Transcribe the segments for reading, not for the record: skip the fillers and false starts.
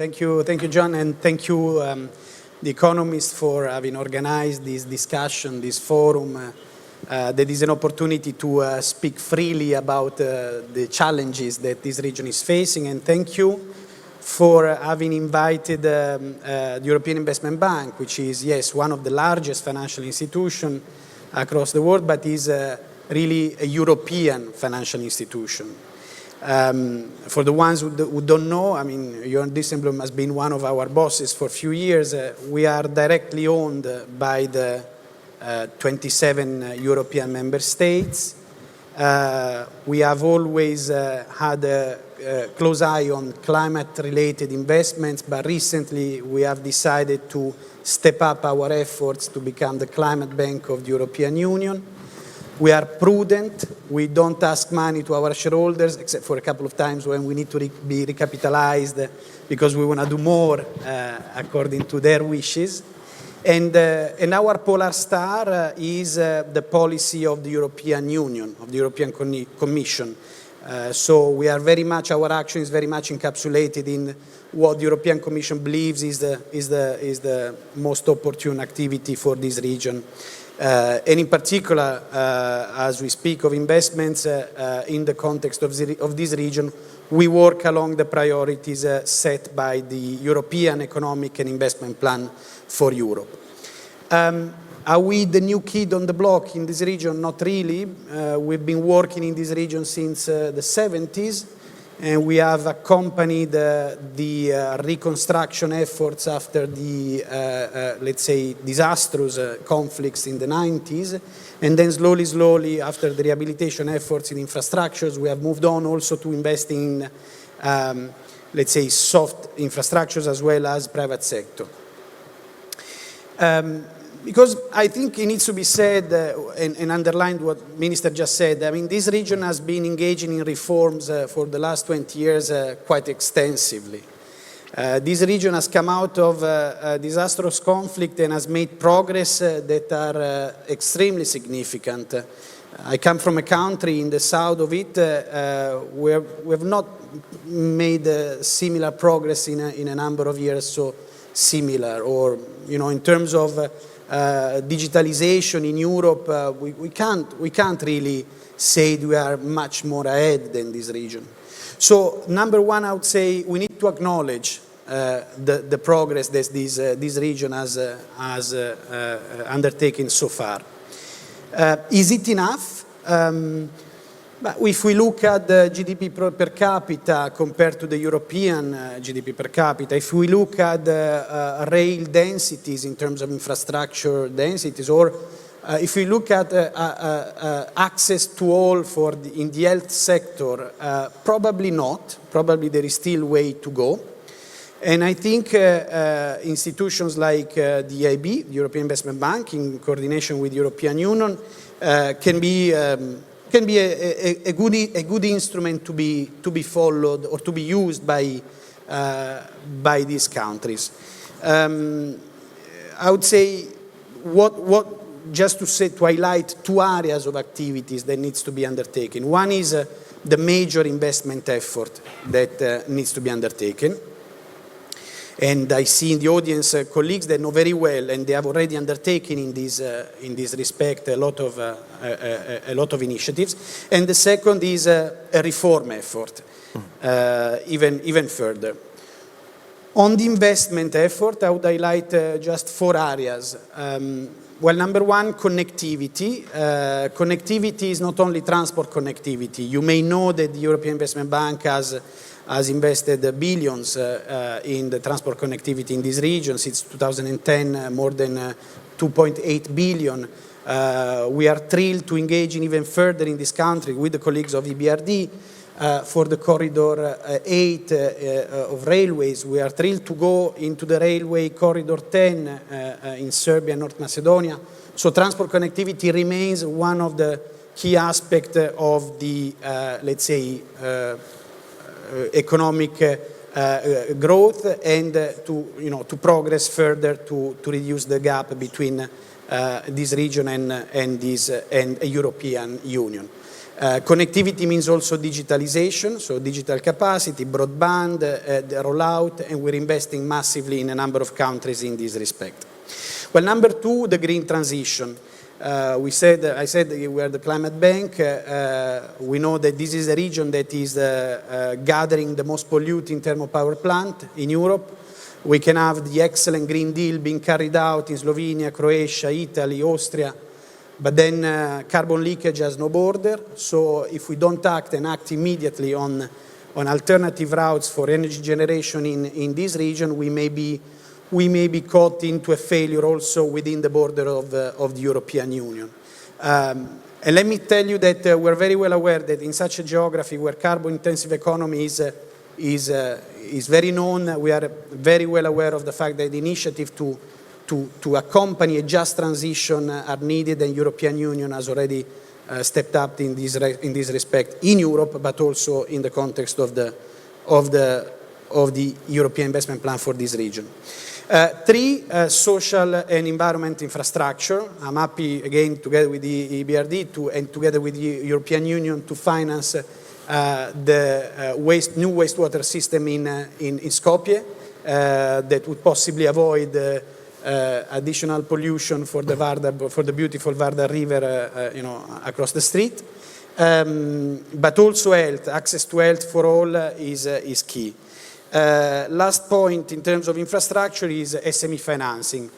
Thank you, John, and thank you, The Economist, for having organized this discussion, this forum. That is an opportunity to speak freely about the challenges that this region is facing, and thank you for having invited the European Investment Bank, which is, yes, one of the largest financial institutions across the world, but is really a European financial institution. For the ones who don't know, I mean, Jörn Dijsselbloem has been one of our bosses for a few years. We are directly owned by the 27 European member states. We have always had a close eye on climate-related investments, but recently we have decided to step up our efforts to become the climate bank of the European Union. We are prudent. We don't ask money to our shareholders, except for a couple of times when we need to be recapitalized because we want to do more according to their wishes. And our polar star is the policy of the European Union, of the European Commission. So we are very much, our action is very much encapsulated in what the European Commission believes is the most opportune activity for this region. And in particular, as we speak of investments in the context of this region, we work along the priorities set by the European Economic and Investment Plan for Europe. Are we the new kid on the block in this region? Not really. We've been working in this region since the 70s, and we have accompanied the reconstruction efforts after the, let's say, disastrous conflicts in the 90s. And then slowly, after the rehabilitation efforts in infrastructures, we have moved on also to investing in, let's say, soft infrastructures as well as private sector. Because I think it needs to be said and underlined what the Minister just said. I mean, this region has been engaging in reforms for the last 20 years quite extensively. This region has come out of a disastrous conflict and has made progress that are extremely significant. I come from a country in the south of it where we have not made similar progress in a number of years, so similar, or, you know, in terms of digitalization in Europe, we can't really say we are much more ahead than this region. So, number one, I would say we need to acknowledge the progress that this region has undertaken so far. Is it enough? But if we look at the GDP per capita compared to the European GDP per capita, if we look at rail densities in terms of infrastructure densities, or if we look at access to all in the health sector, probably not. Probably there is still way to go. And I think institutions like the EIB, the European Investment Bank, in coordination with the European Union, can be a good instrument to be followed or to be used by these countries. I would say just to highlight two areas of activities that needs to be undertaken. One is the major investment effort that needs to be undertaken. And I see in the audience colleagues that know very well, and they have already undertaken in this respect a lot of initiatives. And the second is a reform effort, even further. On the investment effort, I would highlight just four areas. Well, number one, connectivity. Connectivity is not only transport connectivity. You may know that the European Investment Bank has invested billions in the transport connectivity in this region. Since 2010, more than 2.8 billion. We are thrilled to engage in even further in this country with the colleagues of EBRD for the Corridor 8 of railways. We are thrilled to go into the railway Corridor 10 in Serbia and North Macedonia. So transport connectivity remains one of the key aspects of the, let's say, economic growth and to progress further to reduce the gap between this region and a European Union. Connectivity means also digitalization, so digital capacity, broadband, the rollout, and we're investing massively in a number of countries in this respect. Well, number two, the green transition. I said we are the climate bank. We know that this is a region that is gathering the most polluting thermal power plant in Europe. We can have the excellent Green Deal being carried out in Slovenia, Croatia, Italy, Austria, but then carbon leakage has no border. So if we don't act and act immediately on alternative routes for energy generation in this region, we may be caught into a failure also within the border of the European Union. And let me tell you that we're very well aware that in such a geography where carbon-intensive economy is very known, we are very well aware of the fact that the initiative to accompany a just transition are needed, and European Union has already stepped up in this respect in Europe, but also in the context of the European Investment Plan for this region. Three, social and environment infrastructure. I'm happy, again, together with the EBRD and together with the European Union to finance the new wastewater system in Skopje that would possibly avoid additional pollution for the beautiful Vardar River, across the street. But also health, access to health for all is key. Last point in terms of infrastructure is SME financing.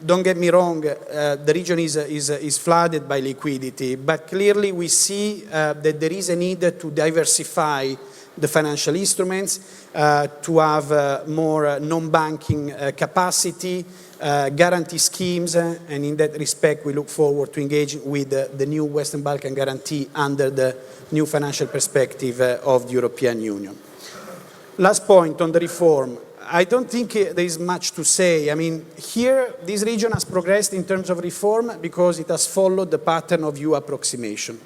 Don't get me wrong, the region is flooded by liquidity, but clearly we see that there is a need to diversify the financial instruments, to have more non-banking capacity, guarantee schemes, and in that respect we look forward to engaging with the new Western Balkan guarantee under the new financial perspective of the European Union. Last point on the reform. I don't think there is much to say. I mean, here, this region has progressed in terms of reform because it has followed the pattern of EU approximation.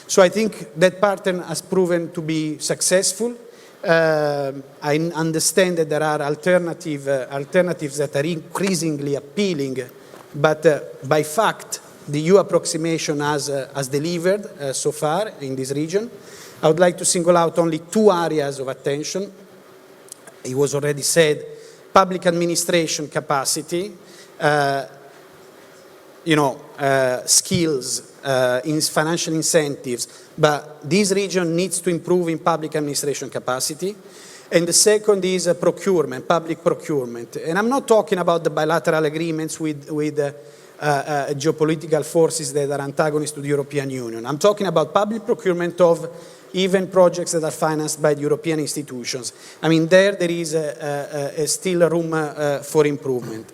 So I think that pattern has proven to be successful. I understand that there are alternatives that are increasingly appealing, but by fact, the EU approximation has delivered so far in this region. I would like to single out only two areas of attention. It was already said, public administration capacity, skills, financial incentives, but this region needs to improve in public administration capacity. And the second is procurement, public procurement. And I'm not talking about the bilateral agreements with geopolitical forces that are antagonists to the European Union. I'm talking about public procurement of even projects that are financed by the European institutions. I mean, there is still room for improvement.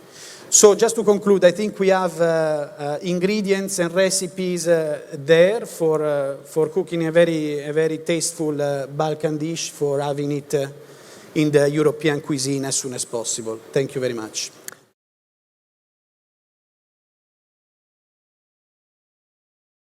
So just to conclude, I think we have ingredients and recipes there for cooking a very tasteful Balkan dish, for having it in the European cuisine as soon as possible. Thank you very much.